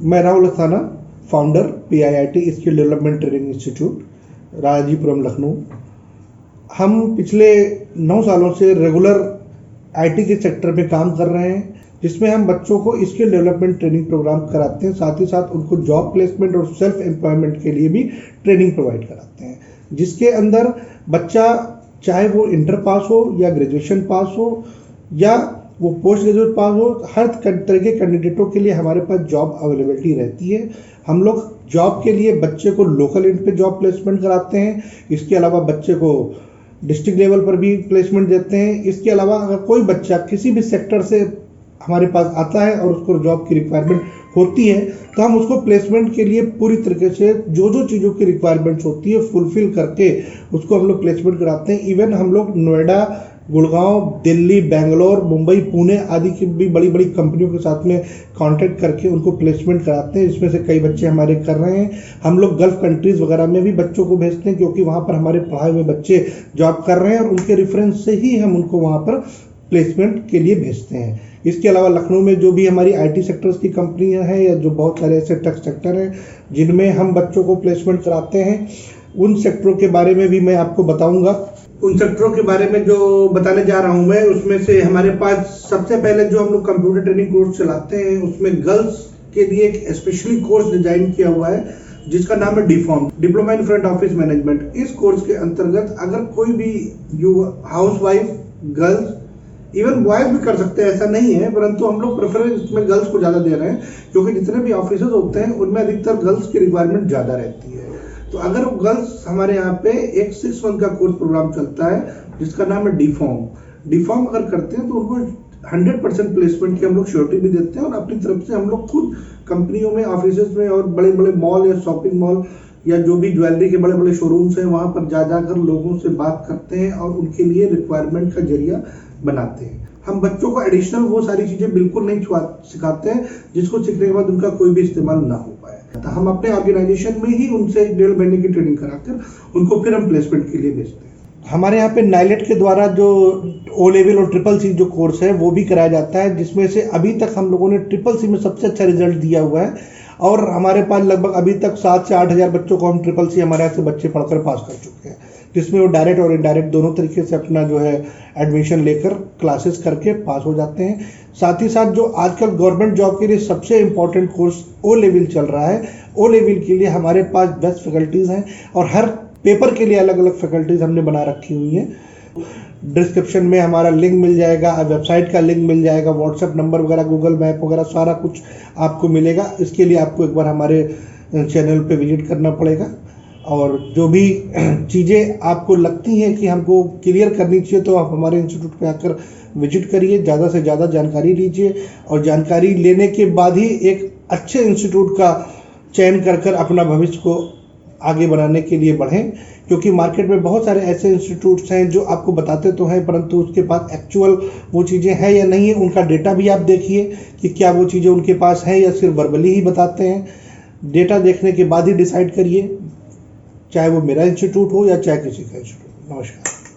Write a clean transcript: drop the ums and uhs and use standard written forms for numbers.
मैं Rahul Asthana, founder PIIT skill development training institute, Rajeepuram, Lucknow. हम पिछले 9 सालों से रेगुलर IT के सेक्टर में काम कर रहे हैं, जिसमें हम बच्चों को स्किल डेवलपमेंट ट्रेनिंग प्रोग्राम कराते हैं, साथ ही साथ उनको जॉब प्लेसमेंट और सेल्फ एम्प्लॉयमेंट के लिए भी ट्रेनिंग प्रोवाइड कराते हैं, जिसके अंदर बच्चा चाहे वो इंटर पास हो या ग्रेजुएशन पास हो या वो पोस्ट ग्रेजुएट पास हो, हर तरह के कैंडिडेटों के लिए हमारे पास जॉब अवेलेबिलिटी रहती है। हम लोग जॉब के लिए बच्चे को लोकल इंट पे जॉब प्लेसमेंट कराते हैं। इसके अलावा बच्चे को डिस्ट्रिक्ट लेवल पर भी प्लेसमेंट देते हैं। इसके अलावा अगर कोई बच्चा किसी भी सेक्टर से हमारे पास आता है और उसको जॉब की रिक्वायरमेंट होती है, तो हम उसको प्लेसमेंट के लिए पूरी तरीके से जो चीज़ों की रिक्वायरमेंट्स होती है फुलफिल करके उसको हम लोग प्लेसमेंट कराते हैं। इवन हम लोग नोएडा, गुड़गांव, दिल्ली, बेंगलोर, मुंबई, पुणे आदि की भी बड़ी बड़ी कंपनियों के साथ में कांटेक्ट करके उनको प्लेसमेंट कराते हैं। इसमें से कई बच्चे हमारे कर रहे हैं। हम लोग गल्फ कंट्रीज़ वगैरह में भी बच्चों को भेजते हैं, क्योंकि वहाँ पर हमारे पढ़ाए हुए बच्चे जॉब कर रहे हैं और उनके रेफरेंस से ही हम उनको वहाँ पर प्लेसमेंट के लिए भेजते हैं। इसके अलावा लखनऊ में जो भी हमारी IT सेक्टर्स की कंपनियां हैं या जो बहुत सारे ऐसे टेक सेक्टर हैं जिनमें हम बच्चों को प्लेसमेंट कराते हैं, उन सेक्टरों के बारे में भी मैं आपको बताऊंगा। उन सेक्टरों के बारे में जो बताने जा रहा हूं मैं, उसमें से हमारे पास सबसे पहले जो हम लोग कंप्यूटर ट्रेनिंग कोर्स चलाते हैं, उसमें गर्ल्स के लिए एक स्पेशली कोर्स डिजाइन किया हुआ है जिसका नाम है DFOM, diploma in front office management. इस कोर्स के अंतर्गत अगर कोई भी house wife, girls, even boys भी कर सकते हैं, ऐसा नहीं है, परंतु हम लोग प्रेफरेंस इसमें गर्ल्स को ज़्यादा दे रहे हैं, क्योंकि जितने भी ऑफिसर्स होते हैं उनमें अधिकतर गर्ल्स की रिक्वायरमेंट ज़्यादा रहती है। तो अगर वो गर्ल्स, हमारे यहाँ पे एक 6 मंथ का कोर्स प्रोग्राम चलता है जिसका नाम है DFOM अगर करते हैं तो उनको 100% प्लेसमेंट की हम लोग श्योरिटी भी देते हैं, और अपनी तरफ से हम लोग खुद कंपनियों में, ऑफिस में और बड़े बड़े मॉल या शॉपिंग मॉल या जो भी ज्वेलरी के बड़े बड़े शोरूम्स हैं वहाँ पर जाकर लोगों से बात करते हैं और उनके लिए रिक्वायरमेंट का जरिया बनाते हैं। हम बच्चों को एडिशनल वो सारी चीज़ें बिल्कुल नहीं सिखाते हैं जिसको सीखने के बाद उनका कोई भी इस्तेमाल ना हो पाए। तो हम अपने ऑर्गेनाइजेशन में ही उनसे 1.5 महीने की ट्रेनिंग कराकर उनको फिर हम प्लेसमेंट के लिए भेजते हैं। हमारे यहाँ पे नाइलेट के द्वारा जो O लेवल और CCC जो कोर्स है वो भी कराया जाता है, जिसमें से अभी तक हम लोगों ने CCC में सबसे अच्छा रिजल्ट दिया हुआ है, और हमारे पास लगभग अभी तक 7 से 8 हज़ार बच्चों को हम CCC हमारे यहाँ से बच्चे पढ़कर पास कर चुके हैं, जिसमें वो डायरेक्ट और इनडायरेक्ट दोनों तरीके से अपना जो है एडमिशन लेकर क्लासेस करके पास हो जाते हैं। साथ ही साथ जो आजकल गवर्नमेंट जॉब के लिए सबसे इम्पोर्टेंट कोर्स O लेवल चल रहा है, O लेवल के लिए हमारे पास बेस्ट फैकल्टीज़ हैं और हर पेपर के लिए अलग अलग फैकल्टीज़ हमने बना रखी हुई हैं। डिस्क्रिप्शन में हमारा लिंक मिल जाएगा, वेबसाइट का लिंक मिल जाएगा, व्हाट्सएप नंबर वगैरह, गूगल मैप वगैरह सारा कुछ आपको मिलेगा। इसके लिए आपको एक बार हमारे चैनल पे विजिट करना पड़ेगा, और जो भी चीज़ें आपको लगती हैं कि हमको क्लियर करनी चाहिए तो आप हमारे इंस्टीट्यूट पे आकर विजिट करिए, ज़्यादा से ज़्यादा जानकारी लीजिए, और जानकारी लेने के बाद ही एक अच्छे इंस्टीट्यूट का चयन कर अपना भविष्य को आगे बढ़ाने के लिए बढ़ें, क्योंकि मार्केट में बहुत सारे ऐसे इंस्टीट्यूट्स हैं जो आपको बताते तो हैं, परंतु उसके पास एक्चुअल वो चीज़ें हैं या नहीं है, उनका डेटा भी आप देखिए कि क्या वो चीज़ें उनके पास हैं या सिर्फ वर्बली ही बताते हैं। डेटा देखने के बाद ही डिसाइड करिए, चाहे वो मेरा इंस्टीट्यूट हो या चाहे किसी का इंस्टीट्यूट। नमस्कार।